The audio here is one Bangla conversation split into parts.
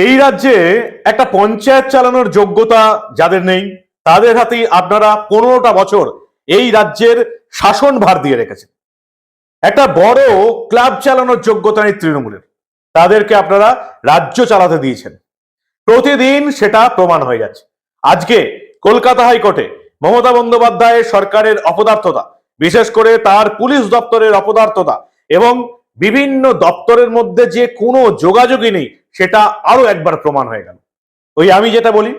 এই রাজ্যে একটা পঞ্চায়েত চালানোর যোগ্যতা যাদের নেই তাদের হাতেই আপনারা 15টা বছর এই রাজ্যের শাসন ভার দিয়ে রেখেছেন। একটা বড় ক্লাব চালানোর যোগ্যতা নেই তৃণমূলের, তাদেরকে আপনারা রাজ্য চালাতে দিয়েছেন। প্রতিদিন সেটা প্রমাণ হয়ে যাচ্ছে। আজকে কলকাতা হাইকোর্টে মমতা বন্দ্যোপাধ্যায়ের সরকারের অপদার্থতা, বিশেষ করে তার পুলিশ দপ্তরের অপদার্থতা এবং বিভিন্ন দপ্তরের মধ্যে যে কোনো যোগাযোগই নেই সেটা আরো একবার প্রমাণ হয়ে গেল। ওই আমি যেটা বলি,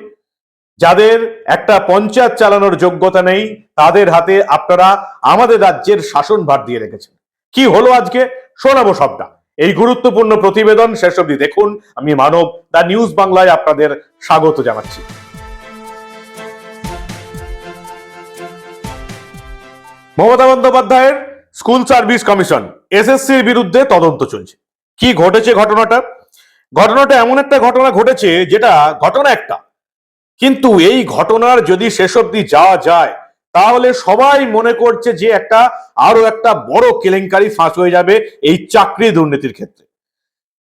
যাদের একটা পঞ্চায়েত চালানোর যোগ্যতা নেই তাদের হাতে আপনারা আমাদের রাজ্যের শাসন ভার দিয়ে রেখেছেন। কি হলো আজকে শোনাবো সবটা। এই গুরুত্বপূর্ণ প্রতিবেদন শেষ অবধি দেখুন। আমি মানব, দা নিউজ বাংলায় আপনাদের স্বাগত জানাচ্ছি। মমতা বন্দ্যোপাধ্যায়ের স্কুল সার্ভিস কমিশন এসএসসির বিরুদ্ধে তদন্ত চলছে। কি ঘটেছে ঘটনাটা এমন একটা ঘটনা ঘটেছে যেটা ঘটনা একটা, কিন্তু এই ঘটনার যদি শেষ অবধি যাওয়া যায় তাহলে সবাই মনে করছে যে আরো একটা বড় কেলেঙ্কারি ফাঁস হয়ে যাবে এই চাকরি দুর্নীতির ক্ষেত্রে।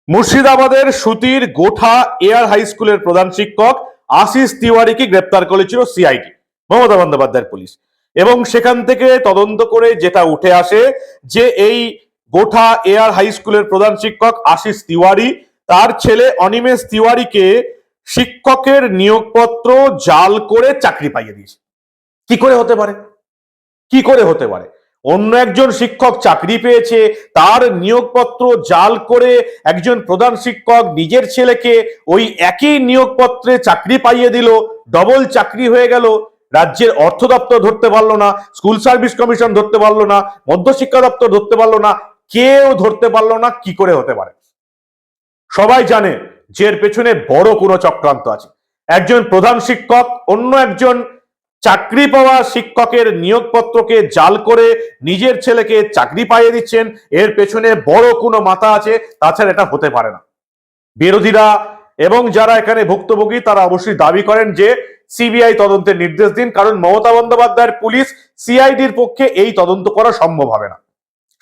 মুর্শিদাবাদের সুতির গোঠা এয়ার হাই স্কুলের প্রধান শিক্ষক আশিস তিওয়ারিকে গ্রেপ্তার করেছিল সিআইডি, মমতা বন্দ্যোপাধ্যায়ের পুলিশ। এবং সেখান থেকে তদন্ত করে যেটা উঠে আসে যে এই গোঠা এয়ার হাই স্কুলের প্রধান শিক্ষক আশিস তিওয়ারি তার ছেলে অনিমেষ তিওয়ারিকে শিক্ষকের নিয়োগপত্র জাল করে চাকরি পাইয়ে দিয়েছে। কি করে হতে পারে? অন্য একজন শিক্ষক চাকরি পেয়েছে, তার নিয়োগপত্র জাল করে একজন প্রধান শিক্ষক নিজের ছেলেকে ওই একই নিয়োগপত্রে চাকরি পাইয়ে দিল, ডবল চাকরি হয়ে গেল। রাজ্যের অর্থ দপ্তর ধরতে পারলো না, স্কুল সার্ভিস কমিশন ধরতে পারলো না, মধ্যশিক্ষা দপ্তর ধরতে পারলো না, কেউ ধরতে পারলো না। কি করে হতে পারে? সবাই জানে যে এর পেছনে বড় কোনো চক্রান্ত আছে। একজন প্রধান শিক্ষক অন্য একজন চাকরি পাওয়া শিক্ষকের নিয়োগপত্রকে জাল করে নিজের ছেলেকে চাকরি পাইয়ে দিচ্ছেন, এর পেছনে বড় কোনো মাথা আছে, তাছাড়া এটা হতে পারে না। বিরোধীরা এবং যারা এখানে ভুক্তভোগী তারা অবশ্যই দাবি করেন যে সিবিআই তদন্তের নির্দেশ দিন, কারণ মমতা বন্দ্যোপাধ্যায়ের পুলিশ সিআইডির পক্ষে এই তদন্ত করা সম্ভব হবে না।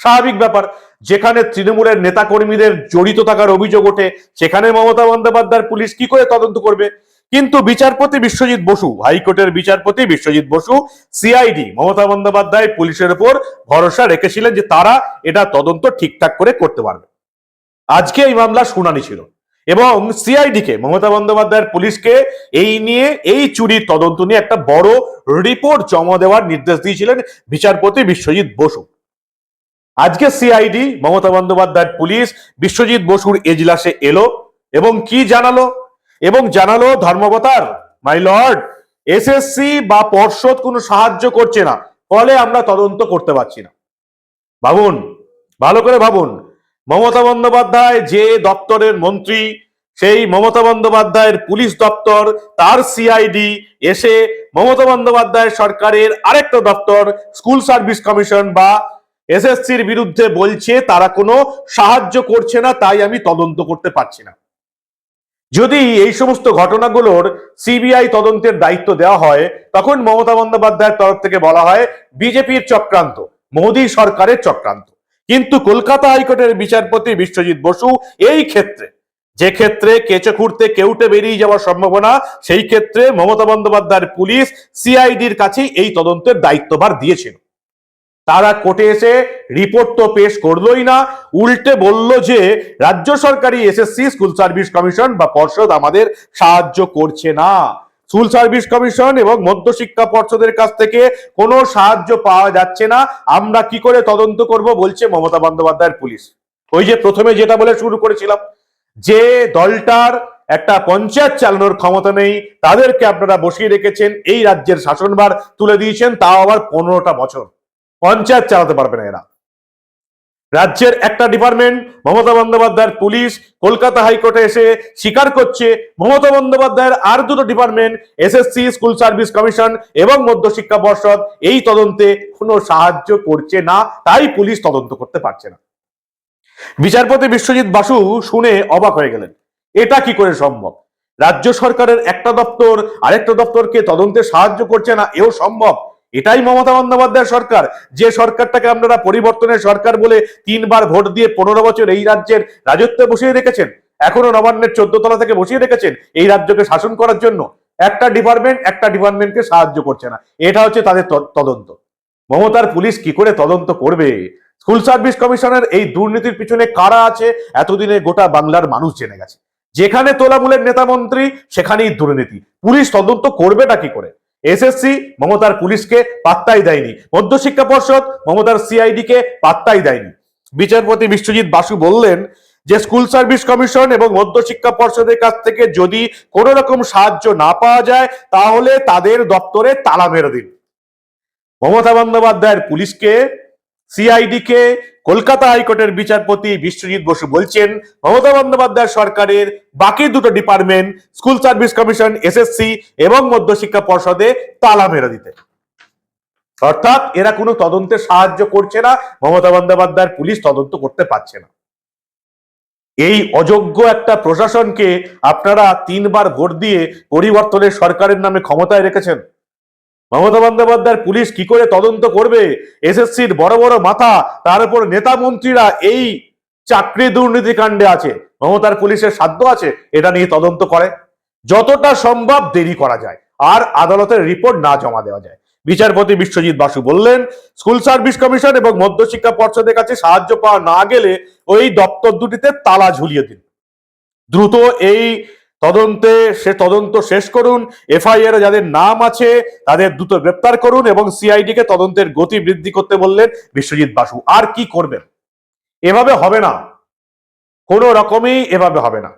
স্বাভাবিক ব্যাপার, যেখানে তৃণমূলের নেতা কর্মীদের জড়িত থাকার অভিযোগ ওঠে সেখানে মমতা বন্দ্যোপাধ্যায়ের পুলিশ কি করে তদন্ত করবে? কিন্তু বিচারপতি বিশ্বজিৎ বসু, হাইকোর্টের বিচারপতি বিশ্বজিৎ বসু সিআইডি মমতা বন্দ্যোপাধ্যায় পুলিশের উপর ভরসা রেখেছিলেন যে তারা এটা তদন্ত ঠিকঠাক করে করতে পারবে। আজকে এই মামলার শুনানি ছিল এবং সিআইডি কে মমতা বন্দ্যোপাধ্যায়ের পুলিশকে এই চুরির তদন্ত নিয়ে একটা বড় রিপোর্ট জমা দেওয়ার নির্দেশ দিয়েছিলেন বিচারপতি বিশ্বজিৎ বসু। আজকে সিআইডি মমতা বন্দ্যোপাধ্যায়ের পুলিশ বিশ্বজিৎ বসুর এজলাসে এলো এবং কি জানালো ধর্মাবতার, মাই লর্ড, এসএসসি বা পর্ষদ কোনো সাহায্য করছে না, ফলে আমরা তদন্ত করতে পারছি না। ভাবুন, ভালো করে ভাবুন, মমতা বন্দ্যোপাধ্যায় যে দপ্তরের মন্ত্রী, সেই মমতা বন্দ্যোপাধ্যায়ের পুলিশ দপ্তর, তার সিআইডি এসে মমতা বন্দ্যোপাধ্যায়ের সরকারের আরেকটা দপ্তর স্কুল সার্ভিস কমিশন বা এসএসসির বিরুদ্ধে বলছে তারা কোনো সাহায্য করছে না, তাই আমি তদন্ত করতে পারছি না। যদি এই সমস্ত ঘটনাগুলোর সিবিআই তদন্তের দায়িত্ব দেওয়া হয় তখন মমতা বন্দ্যোপাধ্যায়ের তরফ থেকে বলা হয় বিজেপির চক্রান্ত, মোদী সরকারের চক্রান্ত। কিন্তু কলকাতা হাইকোর্টের বিচারপতি বিশ্বজিৎ বসু এই ক্ষেত্রে, যে ক্ষেত্রে কেঁচো খুঁড়তে কেউটে বেরিয়ে যাওয়ার সম্ভাবনা, সেই ক্ষেত্রে মমতা বন্দ্যোপাধ্যায়ের পুলিশ সিআইডির কাছেই এই তদন্তের দায়িত্বভার দিয়েছিল। তারা কোর্টে এসে রিপোর্ট তো পেশ করলোই না, উল্টে বলল যে রাজ্য সরকারি এসএসসি স্কুল সার্ভিস কমিশন বা পর্ষদ আমাদের সাহায্য করছে না। স্কুল সার্ভিস কমিশন এবং মধ্যশিক্ষা পর্ষদের কাছ থেকে কোনো সাহায্য পাওয়া যাচ্ছে না, আমরা কি করে তদন্ত করব বলছে মমতা বন্দ্যোপাধ্যায়ের পুলিশ। ওই যে প্রথমে যেটা বলে শুরু করেছিলাম, যে দলটার একটা পঞ্চায়েত চালানোর ক্ষমতা নেই তাদেরকে আপনারা বসিয়ে রেখেছেন, এই রাজ্যের শাসনভার তুলে দিয়েছেন, তাও আবার 15টা বছর। পঞ্চায়েত চালাতে পারবে না এরা। রাজ্যের একটা ডিপার্টমেন্ট মমতা বন্দ্যোপাধ্যায়ের পুলিশ কলকাতা হাইকোর্টে এসে স্বীকার করছে মমতা বন্দ্যোপাধ্যায়ের আর দুটো department SSC school service commission এবং মধ্যশিক্ষা পর্ষদ এই তদন্তে কোনো সাহায্য করছে না, তাই পুলিশ তদন্ত করতে পারছে না। বিচারপতি বিশ্বজিৎ বসু শুনে অবাক হয়ে গেলেন, এটা কি করে সম্ভব? রাজ্য সরকারের একটা দপ্তর আরেকটা দপ্তরকে তদন্তে সাহায্য করছে না, এও সম্ভব? এটাই মমতা বন্দ্যোপাধ্যায়ের সরকার, যে সরকারটাকে আপনারা পরিবর্তনের সরকার বলে 3বার ভোট দিয়ে 15 বছর এই রাজ্যের রাজত্বে বসিয়ে রেখেছেন। এখনো নবান্নের 14 তলা থেকে বসিয়ে রেখেছেন এই রাজ্যকে শাসন করার জন্য। একটা ডিপার্টমেন্টকে সাহায্য করছে না, এটা হচ্ছে তাদের তদন্ত। মমতার পুলিশ কি করে তদন্ত করবে? স্কুল সার্ভিস কমিশনের এই দুর্নীতির পিছনে কারা আছে এতদিনে গোটা বাংলার মানুষ জেনে গেছে। যেখানে তোলামূলের নেতা মন্ত্রী সেখানেই দুর্নীতি, পুলিশ তদন্ত করবেটা কি করে? এসএসসি মমতার পুলিশকে পাত্তাই দেয়নি, মধ্যশিক্ষা পর্ষদ মমতার সিআইডি কে পাত্তাই দেয়নি। বিচারপতি বিশ্বজিৎ বাসু বললেন যে স্কুল সার্ভিস কমিশন এবং মধ্যশিক্ষা পর্ষদের কাছ থেকে যদি কোনো রকম সাহায্য না পাওয়া যায় তাহলে তাদের দপ্তরে তালা মেরে দিন। মমতা বন্দ্যোপাধ্যায়ের পুলিশকে, সিআইডি কে কলকাতা হাইকোর্টের বিচারপতি বিশ্বজিৎ বসু বলছেন মমতা বন্দ্যোপাধ্যায় সরকারের বাকি দুটো department school service commission, SSC এবং মধ্যশিক্ষা পর্ষদে তালা মেরে দিতে। অর্থাৎ এরা কোনো তদন্তে সাহায্য করছে না, মমতা বন্দ্যোপাধ্যায়ের পুলিশ তদন্ত করতে পারছে না। এই অযোগ্য একটা প্রশাসনকে আপনারা 3 বার ভোট দিয়ে পরিবর্তনের সরকারের নামে ক্ষমতায় রেখেছেন। মমতা বন্দ্যোপাধ্যায়ের পুলিশ কি করে তদন্ত করবে? এসএসসির বড় বড় মাথা, তার উপর নেতা মন্ত্রীরা এই চাকরি দুর্নীতি কাণ্ডে আছে। মমতার পুলিশের সাধ্য আছে এটা নিয়ে তদন্ত করে? যতটা সম্ভব দেরি করা যায় আর আদালতের রিপোর্ট না জমা দেওয়া যায়। বিচারপতি বিশ্বজিৎ বাসু বললেন স্কুল সার্ভিস কমিশন এবং মধ্যশিক্ষা পর্ষদের কাছে সাহায্য পাওয়া না গেলে ওই দপ্তর দুটিতে তালা ঝুলিয়ে দিন। দ্রুত এই তদন্ত শেষ করুন, এফআইআর যাদের নাম আছে তাদের দ্রুত গ্রেপ্তার করুন এবং সিআইডি কে তদন্তের গতি বৃদ্ধি করতে বললেন বিশ্বজিৎ বাসু। আর কি করবেন? এভাবে হবে না, কোনো রকমই এভাবে হবে না।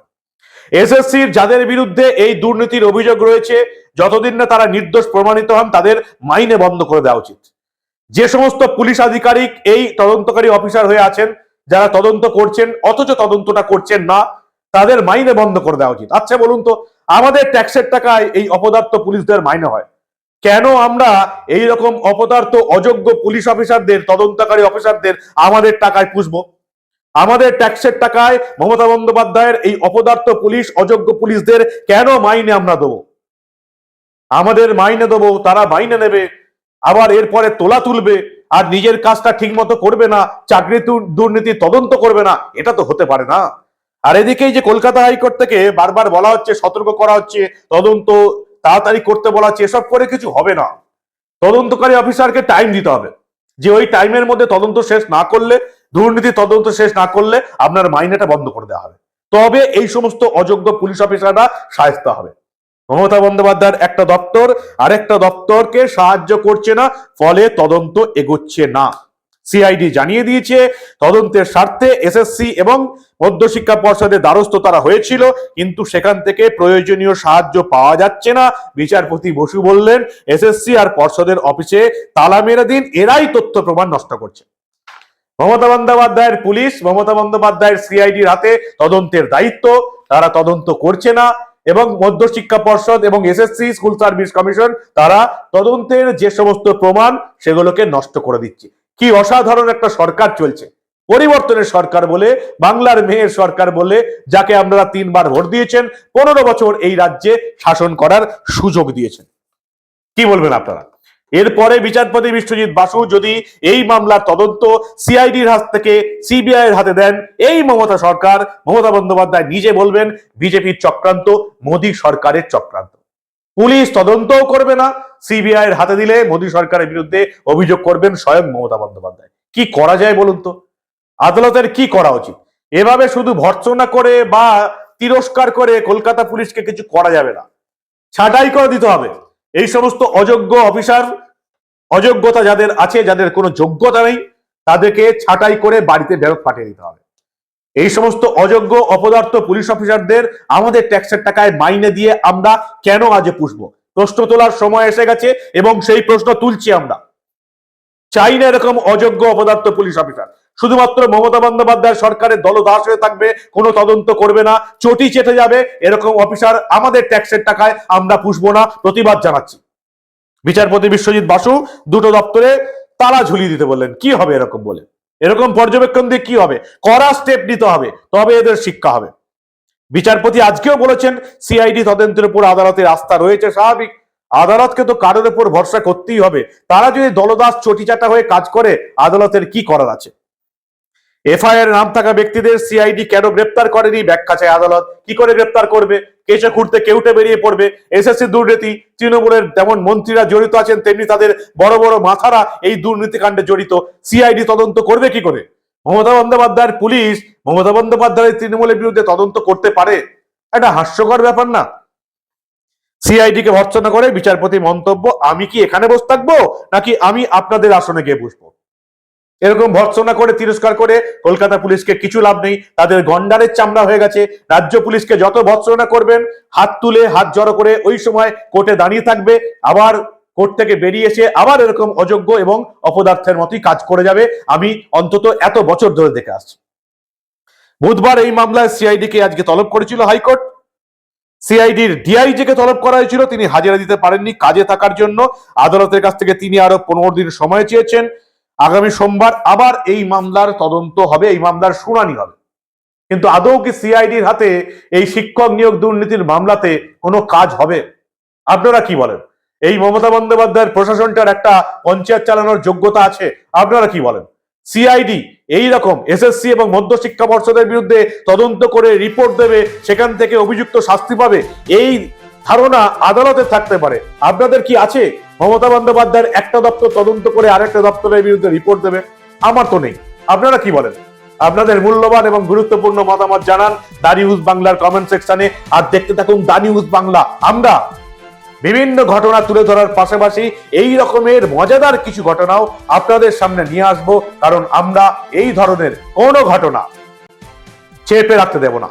এসএসসির যাদের বিরুদ্ধে এই দুর্নীতির অভিযোগ রয়েছে যতদিন না তারা নির্দোষ প্রমাণিত হন তাদের মাইনে বন্ধ করে দেওয়া উচিত। যে সমস্ত পুলিশ আধিকারিক এই তদন্তকারী অফিসার হয়ে আছেন, যারা তদন্ত করছেন অথচ তদন্তটা করছেন না, তাদের মাইনে বন্ধ করে দেওয়া উচিত। আচ্ছা বলুন তো, আমাদের ট্যাক্সের টাকায় এই অপদার্থ পুলিশদের মাইনে হয়, কেন আমরা এই রকম অপদার্থ অযোগ্য পুলিশ অফিসারদের, তদন্তকারী অফিসারদের আমাদের টাকায় পুষবো? আমাদের ট্যাক্সের টাকায় মমতা বন্দ্যোপাধ্যায়ের এই অপদার্থ পুলিশ, অযোগ্য পুলিশদের কেন মাইনে আমরা দেবো? আমাদের মাইনে দেবো, তারা মাইনে নেবে, আবার এরপরে তোলা তুলবে আর নিজের কাজটা ঠিক মতো করবে না, চাকরি দুর্নীতি তদন্ত করবে না। এটা তো হতে পারে না। আর এদিকেই যে কলকাতা হাইকোর্ট থেকে বারবার বলা হচ্ছে, সতর্ক করা হচ্ছে, তদন্ত তাড়াতাড়ি করতে বলা হচ্ছে, এসব করে কিছু হবে না। তদন্তকারী অফিসারকে টাইম দিতে হবে, যে ওই টাইমের মধ্যে তদন্ত শেষ না করলে, দুর্নীতি তদন্ত শেষ না করলে আপনার মাইনেটা বন্ধ করে দেওয়া হবে। তবে এই সমস্ত অযোগ্য পুলিশ অফিসাররা শায়েস্ত হবে। মমতা বন্দ্যোপাধ্যায়ের একটা দপ্তর আরেকটা দপ্তরকে সাহায্য করছে না, ফলে তদন্ত এগোচ্ছে না। সিআইডি জানিয়ে দিয়েছে তদন্তের স্বার্থে এসএসসি এবং মধ্যশিক্ষা পর্ষদের দ্বারস্থ তারা হয়েছিল, কিন্তু সেখান থেকে প্রয়োজনীয় সাহায্য পাওয়া যাচ্ছে না। বিচারপতি বসু বললেন এসএসসি আর পর্ষদের অফিসে তালা মেরে দিন, এরাই তথ্য প্রমাণ নষ্ট করছে। মমতা বন্দ্যোপাধ্যায়ের পুলিশ, মমতা বন্দ্যোপাধ্যায়ের সিআইডির হাতে তদন্তের দায়িত্ব, তারা তদন্ত করছে না এবং মধ্যশিক্ষা পর্ষদ এবং এসএসসি স্কুল সার্ভিস কমিশন তারা তদন্তের যে সমস্ত প্রমাণ সেগুলোকে নষ্ট করে দিচ্ছে। কি অসাধারণ একটা সরকার চলছে, পরিবর্তনের সরকার বলে, বাংলার মেয়ের সরকার বলে, যাকে আপনারা 3 বার ভোট দিয়েছেন, 15 বছর এই রাজ্যে শাসন করার সুযোগ দিয়েছেন। কি বলবেন আপনারা? এরপরে বিচারপতি বিশ্বজিৎ বাসু যদি এই মামলার তদন্ত সিআইডির হাত থেকে সিবিআই এর হাতে দেন, এই মমতা সরকার, মমতা বন্দ্যোপাধ্যায় নিজে বলবেন বিজেপির চক্রান্ত, মোদী সরকারের চক্রান্ত। পুলিশ তদন্তও করবে না, সিবিআই এর হাতে দিলে মোদী সরকারের বিরুদ্ধে অভিযোগ করবেন স্বয়ং মমতা বন্দ্যোপাধ্যায়। কি করা যায় বলুন তো? আদালতের কি করা উচিত? এভাবে শুধু ভর্ৎসনা করে বা তিরস্কার করে কলকাতা পুলিশকে কিছু করা যাবে না, ছাঁটাই করে দিতে হবে। এই সমস্ত অযোগ্য অফিসার, অযোগ্যতা যাদের আছে, যাদের কোনো যোগ্যতা নেই, তাদেরকে ছাঁটাই করে বাড়িতে ফেরত পাঠিয়ে দিতে হবে। এই সমস্ত অযোগ্য অপদার্থ পুলিশ অফিসারদের আমাদের ট্যাক্সের টাকায় মাইনে দিয়ে আমরা কেন আজ পুষবো? প্রশ্ন তোলার সময় এসে গেছে এবং সেই প্রশ্ন তুলছি আমরা। চাই না এরকম অযোগ্য অপদার্থ পুলিশ অফিসার। শুধুমাত্র মমতা বন্দ্যোপাধ্যায় সরকারের দলদাস হয়ে থাকবে, কোনো তদন্ত করবে না, চটি চেটে যাবে, এরকম অফিসার আমাদের ট্যাক্সের টাকায় আমরা পুষবো না, প্রতিবাদ জানাচ্ছি। বিচারপতি বিশ্বজিৎ বাসু দুটো দপ্তরে তালা ঝুলিয়ে দিতে বললেন। কি হবে এরকম বলে? এরকম পর্যবেক্ষণ দিয়ে কি হবে? কড়া স্টেপ নিতে হবে, তবে এদের শিক্ষা হবে। বিচারপতি আজকেও বলেছেন সিআইডি তদন্তের উপর আদালতের আস্থা রয়েছে, স্বাভাবিক। আদালতকে তো কারোর উপর ভরসা করতেই হবে। তারা যদি দলদাস চটিচাটা হয়ে কাজ করে, আদালতের কি করার আছে? এফআইআর নাম থাকা ব্যক্তিদের সিআইডি কেন গ্রেপ্তার করেনি ব্যাখ্যা চায় আদালত। কি করে গ্রেপ্তার করবে? কেশে খুঁড়তে কেউটে বেরিয়ে পড়বে। এসএসসি দুর্নীতি, তৃণমূলের যেমন মন্ত্রীরা জড়িত আছেন তেমনি তাদের বড় বড় মাথারা এই দুর্নীতি কাণ্ডে জড়িত। সিআইডি তদন্ত করবে কি করে? মমতা বন্দ্যোপাধ্যায়ের পুলিশ মমতা বন্দ্যোপাধ্যায়ের তৃণমূলের বিরুদ্ধে তদন্ত করতে পারে? একটা হাস্যকর ব্যাপার না? সিআইডি কে ভর্ৎসনা করে বিচারপতি মন্তব্য, আমি কি এখানে বসে থাকবো নাকি আমি আপনাদের আসনে গিয়ে বসবো? এরকম ভর্ৎসনা করে তিরস্কার করে কলকাতা পুলিশকে কিছু লাভ নেই, তাদের গন্ডারের চামড়া হয়ে গেছে। রাজ্য পুলিশকে যত ভর্ৎসনা করবেন, হাত তুলে হাত জড়ো করে ওই সময় কোর্টে দাঁড়িয়ে থাকবে, আবার কোর্ট থেকে বেরিয়ে এসে আবার এরকম অযোগ্য এবং অপদার্থের মতোই কাজ করে যাবে। আমি অন্তত এত বছর ধরে দেখে আসছি। বুধবার এই মামলায় সিআইডি কে আজকে তলব করেছিল হাইকোর্ট। সিআইডির ডিআইজি কে তলব করা হয়েছিল, তিনি হাজিরা দিতে পারেননি কাজে থাকার জন্য। আদালতের কাছ থেকে তিনি আরো 15 দিন সময় চেয়েছেন। আগামী সোমবার আবার এই মামলার তদন্ত হবে, এই মামলার শুনানি হবে। কিন্তু আদৌ কি সিআইডির হাতে এই শিক্ষক নিয়োগ দুর্নীতির মামলাতে কোনো কাজ হবে? আপনারা কি বলেন? এই মমতা বন্দ্যোপাধ্যায়ের প্রশাসনটার একটা পঞ্চায়েত চালানোর যোগ্যতা আছে? আপনারা কি বলেন? সিআইডি এই রকম এসএসসি এবং মধ্যশিক্ষা পর্ষদের বিরুদ্ধে তদন্ত করে রিপোর্ট দেবে, সেখান থেকে অভিযুক্ত শাস্তি পাবে, এই ধারণা আদালতের থাকতে পারে। আপনাদের কি আছে? মমতা বন্দ্যোপাধ্যায়ের একটা দপ্তর তদন্ত করে আরেকটা দপ্তরের বিরুদ্ধে রিপোর্ট দেবে? আমার তো নেই। আপনারা কি বলেন? আপনাদের মূল্যবান এবং গুরুত্বপূর্ণ মতামত জানান দা নিউজ বাংলার কমেন্ট সেকশনে। আর দেখতে থাকুন দা নিউজ বাংলা। আমরা বিভিন্ন ঘটনা তুলে ধরার পাশাপাশি এই রকমের মজাদার কিছু ঘটনাও আপনাদের সামনে নিয়ে আসবো, কারণ আমরা এই ধরনের কোনো ঘটনা চেপে রাখতে দেব না।